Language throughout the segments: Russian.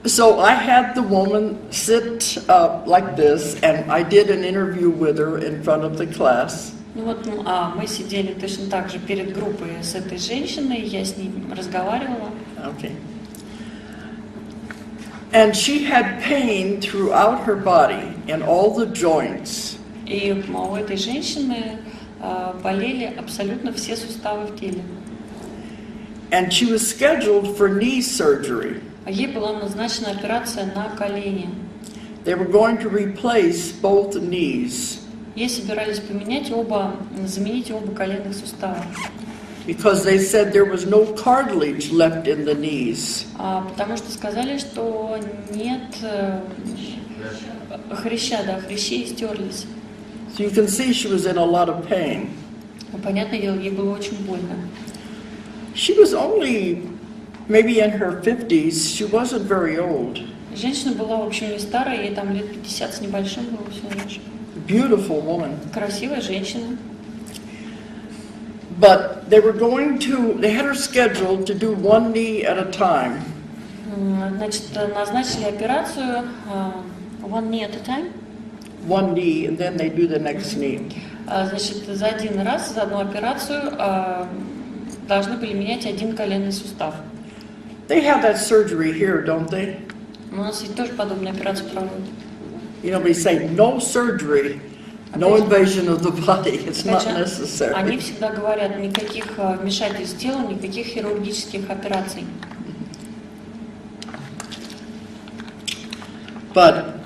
So I had the woman sit like this, and I did an interview with her in front of the class. Ну вот, мы сидели точно так же перед группой с этой женщиной, я с ней разговаривала. Okay. And she had pain throughout her body in all the joints. И у этой женщины болели абсолютно все суставы в теле. And she was scheduled for knee surgery. Ей была назначена операция на колени. They were going to replace both knees. Ей собирались заменить оба коленных сустава. Because they said there was no cartilage left in the knees. Потому что сказали, что нет хрящи стерлись. So you can see she was in a lot of pain. Понятное дело, ей было очень больно. She was only maybe in her 50s. She wasn't very old. Женщина была, в общем, не старая, ей там лет 50 с небольшим было всего лишь. Beautiful woman. Красивая женщина. But they had her scheduled to do one knee at a time. Значит, назначили операцию one knee at a time. One knee, and then they do the next knee. Значит, за один раз, за одну операцию должны были менять один коленный сустав. They have that surgery here, don't they? У нас ведь тоже подобную операцию проводят. You know, we say no surgery, no invasion of the body. It's not necessary. Они всегда говорят, никаких вмешательств в тело, никаких хирургических операций. But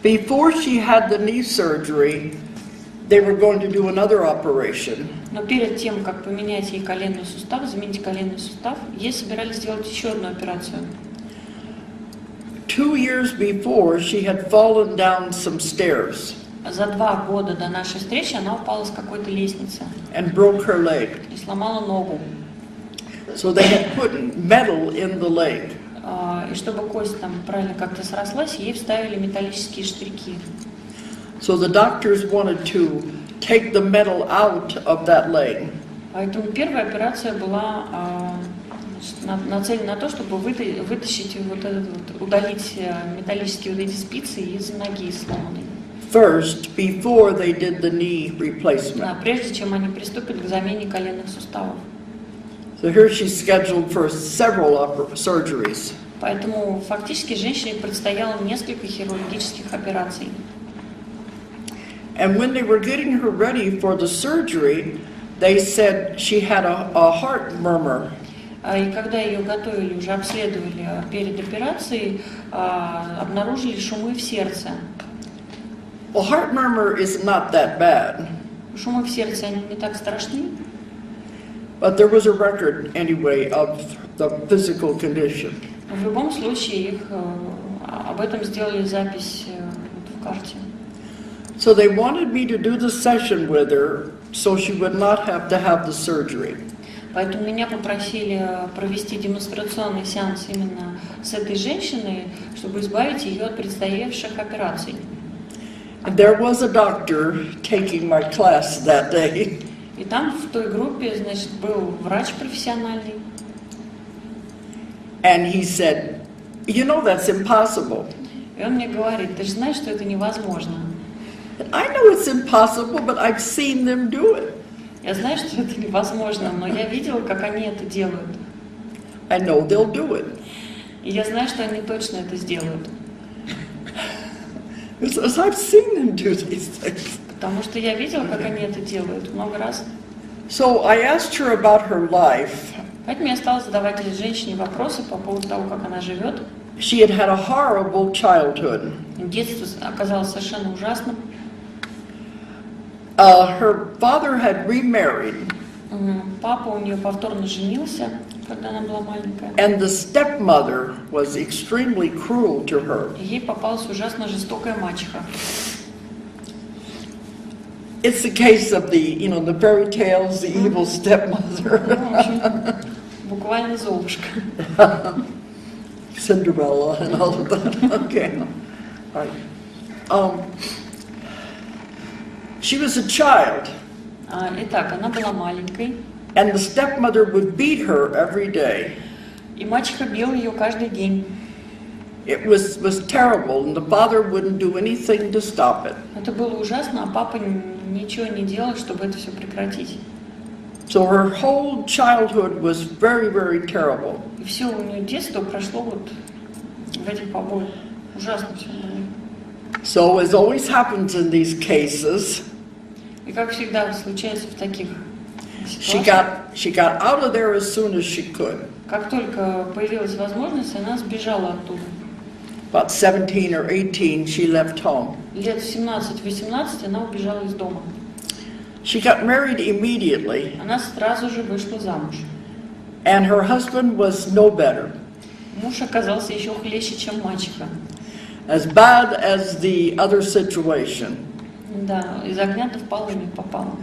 before she had the knee surgery, they were going to do another operation. Но перед тем, как поменять ей коленный сустав, заменить коленный сустав, ей собирались сделать еще одну операцию. 2 years before, she had fallen down some stairs. За 2 года до нашей встречи она упала с какой-то лестницы. And broke her leg. И сломала ногу. So they had put metal in the leg. И чтобы кость там правильно как-то срослась, ей вставили металлические штырьки. So the doctors wanted to take the metal out of that leg. Поэтому первая операция была нацелена на то, чтобы вытащить удалить металлические эти спицы из ноги сломанной. First, before they did the knee replacement. Прежде чем они приступят к замене коленных суставов. So here she's scheduled for several surgeries. Поэтому фактически женщине предстояло несколько хирургических операций. And when they were getting her ready for the surgery, they said she had a heart murmur. И когда ее готовили, уже обследовали перед операцией, обнаружили шумы в сердце. Well, heart murmur is not that bad. Шумы в сердце, они не так страшны. But there was a record anyway of the physical condition. В любом случае об этом сделали запись в карте. So they wanted me to do the session with her so she would not have to have the surgery. Поэтому меня попросили провести демонстрационный сеанс именно с этой женщиной, чтобы избавить ее от предстоявших операций. And there was a doctor taking my class that day. И там в той группе, значит, был врач профессиональный. And he said, "You know that's impossible." И он мне говорит, ты же знаешь, что это невозможно. I know it's impossible, but I've seen them do it. Я знаю, что это невозможно, но я видела, как они это делают. I know they'll do it. И я знаю, что они точно это сделают. Because I've seen them do these things. Потому что я видела, как они это делают много раз. So I asked her about her life. Поэтому я стала задавать этой женщине вопросы по поводу того, как она живет. She had had a horrible childhood. Детство оказалось совершенно ужасным. Her father had remarried. Папа у нее повторно женился, когда она была маленькая. And the stepmother was extremely cruel to her. И ей попалась ужасно жестокая мачеха. It's the case of the fairy tales, the evil stepmother. Буквально Золушка. Cinderella and all of that. Okay. All right. She was a child. Итак, она была маленькой. And the stepmother would beat her every day. И мачеха била ее каждый день. It was terrible, and the father wouldn't do anything to stop it. Это было ужасно, а папа ничего не делал, чтобы это все прекратить. So her whole childhood was very, very terrible. И все у нее детство прошло вот в этих побоях. Ужасно все было. So as always happens in these cases, И как всегда случается в таких ситуациях, she got out of there as soon as she could. как только появилась возможность, она сбежала оттуда. About 17 or 18, she left home. Лет в 17-18 она убежала из дома. She got married immediately, Она сразу же вышла замуж. and her husband was no better. Муж оказался еще хлеще, чем мачеха. As bad as the other situation. Да, из огня-то в полы не попала.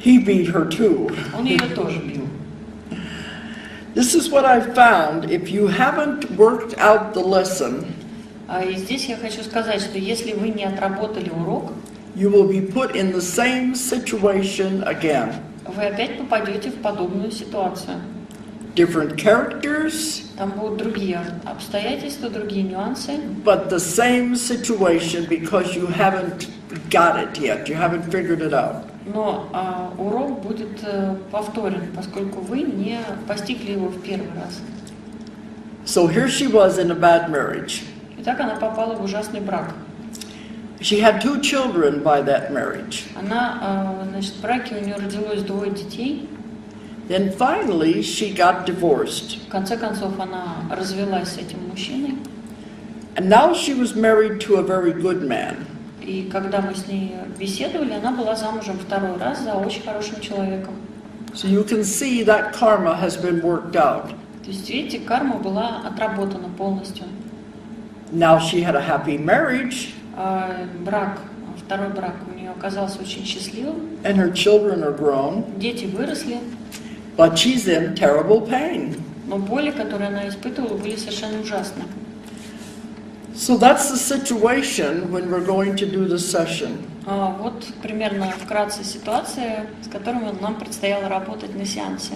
He beat her too. Он ее тоже бил. This is what I found. If you haven't worked out the lesson, И здесь я хочу сказать, что если вы не отработали урок, you will be put in the same situation again. вы опять попадете в подобную ситуацию. Different characters, Там будут другие обстоятельства, другие нюансы, but the same situation because you haven't got it yet. You haven't figured it out. но урок будет повторен, поскольку вы не постигли его в первый раз. So here she was in a bad marriage. Итак, она попала в ужасный брак. She had 2 children by that marriage. Она, значит, в браке у нее родилось 2 детей. Then finally she got divorced. В конце концов, она развелась с этим мужчиной. And now she was married to a very good man. И когда мы с ней беседовали, она была замужем второй раз за очень хорошим человеком. So you can see that karma has been worked out. То есть, видите, карма была отработана полностью. Now she had a happy marriage, Второй брак у нее оказался очень счастливым. and her children are grown, Дети выросли, but she's in terrible pain. но боли, которые она испытывала, были совершенно ужасны. So that's the situation when we're going to do the session. Вот примерно вкратце ситуация, с которой нам предстояло работать на сеансе.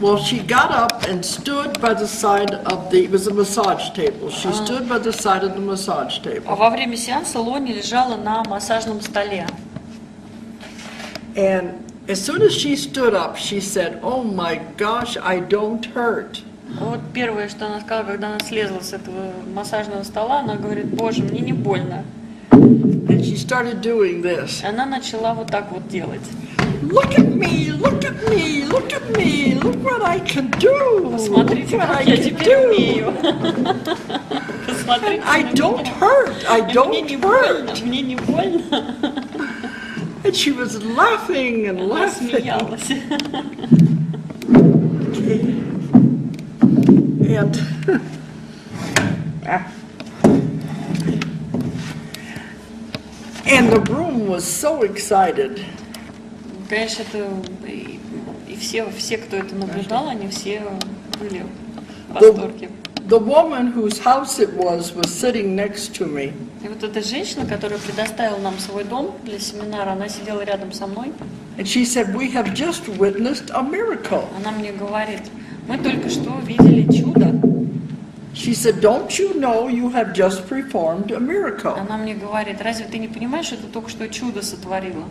Well, she got up and stood by the side of it was a massage table. She stood by the side of the massage table. Во время сеанса Лони лежала на массажном столе. And as soon as she stood up, she said, "Oh my gosh, I don't hurt." Вот первое, что она сказала, когда она слезла с этого массажного стола, она говорит: «Боже, мне не больно». And she started doing this. Она начала вот так вот делать. Look at me, look at me, look at me, look what I can do. Посмотрите, Look what как I я can теперь do. умею. Посмотрите I на don't меня. hurt, I Мне не don't больно, hurt. мне не больно. And she was laughing and Она laughing. смеялась. And and the room was so excited. Конечно, это и все, кто это наблюдал, они все были в восторге. The woman whose house it was sitting next to me. И вот эта женщина, которая предоставила нам свой дом для семинара, она сидела рядом со мной. And she said, "We have just witnessed a miracle." Она мне говорит: мы только что видели чудо. She said, "Don't you know you have just performed a miracle?" Она мне говорит: разве ты не понимаешь, что ты только что чудо сотворила?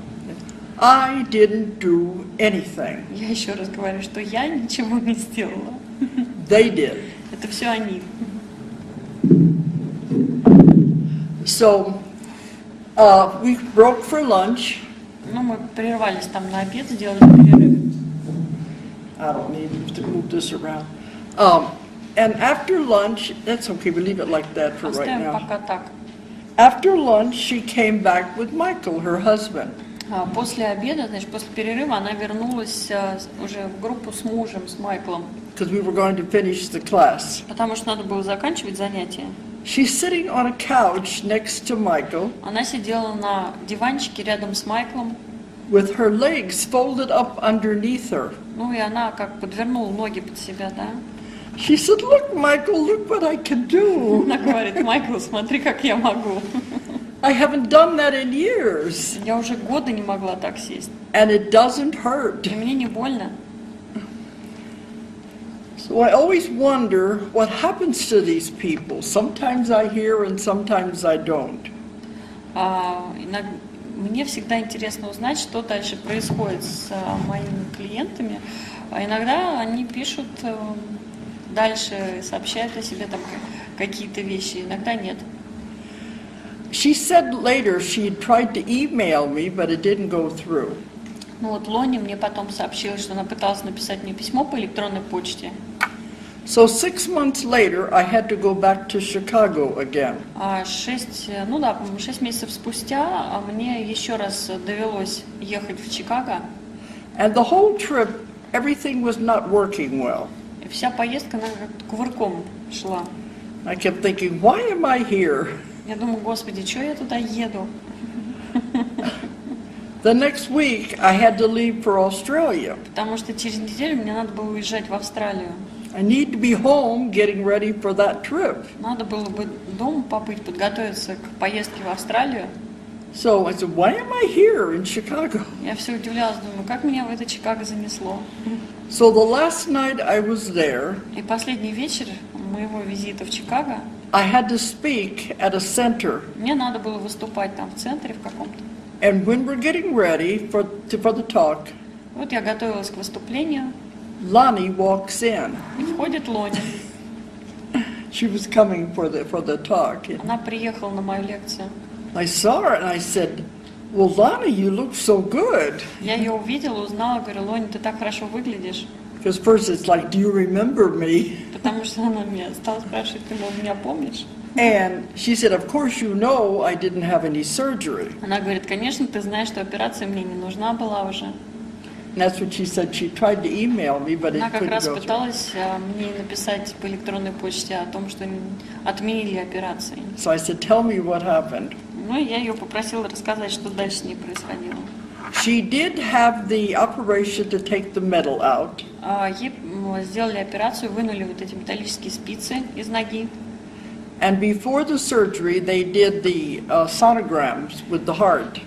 I didn't do anything. Я еще раз говорю, что я ничего не сделала. They did. Это все они. So we broke for lunch. Ну, мы прервались там на обед, сделали перерыв. I don't need to move this around. And after lunch, that's okay, we leave it like that for right Оставим now. пока так. After lunch, she came back with Michael, her husband. После обеда, значит, после перерыва она вернулась уже в группу с мужем, с Майклом. Because we were going to finish the class. Потому что надо было заканчивать занятие. She's sitting on a couch next to Michael Она сидела на диванчике рядом с Майклом. with her legs folded up underneath her. Ну и она как подвернула ноги под себя, да? She said, "Look, Michael, look what I can do. Она говорит: Майкл, смотри, как я могу. I haven't done that in years. Я уже годы не могла так сесть. And it doesn't hurt." И мне не больно. So I always wonder what happens to these people. Sometimes I hear and sometimes I don't. Мне всегда интересно узнать, что дальше происходит с моими клиентами. А иногда они пишут дальше, сообщают о себе там какие-то вещи, иногда нет. She said later she had tried to email me, but it didn't go through. Ну вот Лони мне потом сообщила, что она пыталась написать мне письмо по электронной почте. So 6 months later, I had to go back to Chicago again. 6 месяцев спустя мне еще раз довелось ехать в Чикаго. And the whole trip, everything was not working well. И вся поездка, она как кувырком шла. I kept thinking, why am I here? Я думаю, Господи, что я туда еду? The next week, I had to leave for Australia. Потому что через неделю мне надо было уезжать в Австралию. I need to be home getting ready for that trip. Надо было бы дома побыть, подготовиться к поездке в Австралию. So I said, why am I here in Chicago? Я все удивлялась, думаю, как меня в это Чикаго занесло. So the last night I was there, И последний вечер моего визита в Чикаго I had to speak at a center. мне надо было выступать там в центре в каком-то. And when we're getting ready for the talk, Вот я готовилась к выступлению. Lonnie walks in. И входит Лони. She was coming for the talk. Она приехала на мою лекцию. I saw her and I said, well, Lonnie, you look so good. Я ее увидела, узнала, говорю, Лони, ты так хорошо выглядишь. Because first it's like, do you remember me? Потому что она меня стала спрашивать, ты меня помнишь? And she said, of course you know I didn't have any surgery. Она говорит, конечно, ты знаешь, что операция мне не нужна была уже. And that's what she said. She tried to email me, but it Она как couldn't раз go through. пыталась мне написать по электронной почте о том, что отменили операции. So I said, tell me what happened. Ну, и я ее попросила рассказать, что дальше с ней происходило. She did have the operation to take the metal out. Ей сделали операцию, вынули вот эти металлические спицы из ноги. And before the surgery, they did the sonograms with the heart.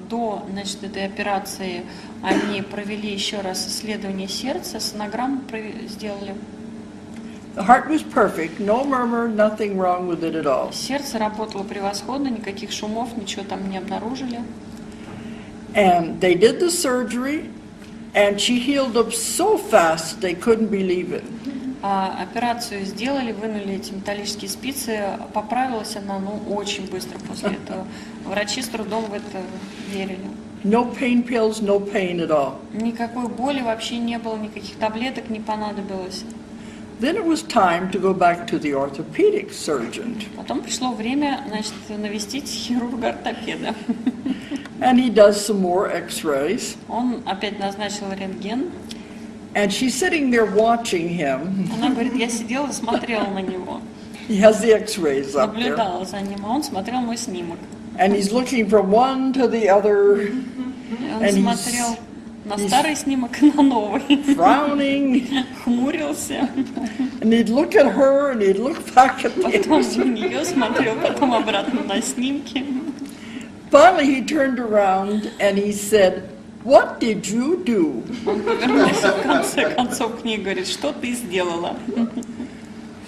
До, значит, этой операции они провели еще раз исследование сердца, сонограмму сделали. The heart was perfect, no murmur, nothing wrong with it at all. Сердце работало превосходно, никаких шумов, ничего там не обнаружили. And they did the surgery, and she healed up so fast they couldn't believe it. Операцию сделали, вынули эти металлические спицы, поправилась она, очень быстро после этого. Врачи с трудом в это верили. No pain pills, no pain at all. Никакой боли вообще не было, никаких таблеток не понадобилось. Then it was time to go back to the orthopedic surgeon. Потом пришло время, значит, навестить хирурга-ортопеда. And he does some more x-rays. Он опять назначил рентген. And she's sitting there watching him. Она говорит, я сидела и смотрела на него. He has the x-rays up there. Наблюдала за ним, а он смотрел мой снимок. And he's looking from one to the other. Он And смотрел на старый снимок и на новый. Frowning. Хмурился. And he'd look at her and he'd look back at Потом me. на нее смотрел, потом обратно на снимки. Finally he turned around and he said, what did you do? Он повернулся в конце концов к ней и говорит, что ты сделала?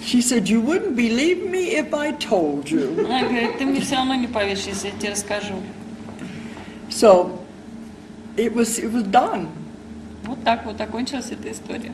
She said, you wouldn't believe me if I told you. Она говорит, ты мне все равно не поверишь, если я тебе расскажу. So it was done. Вот так вот окончилась эта история.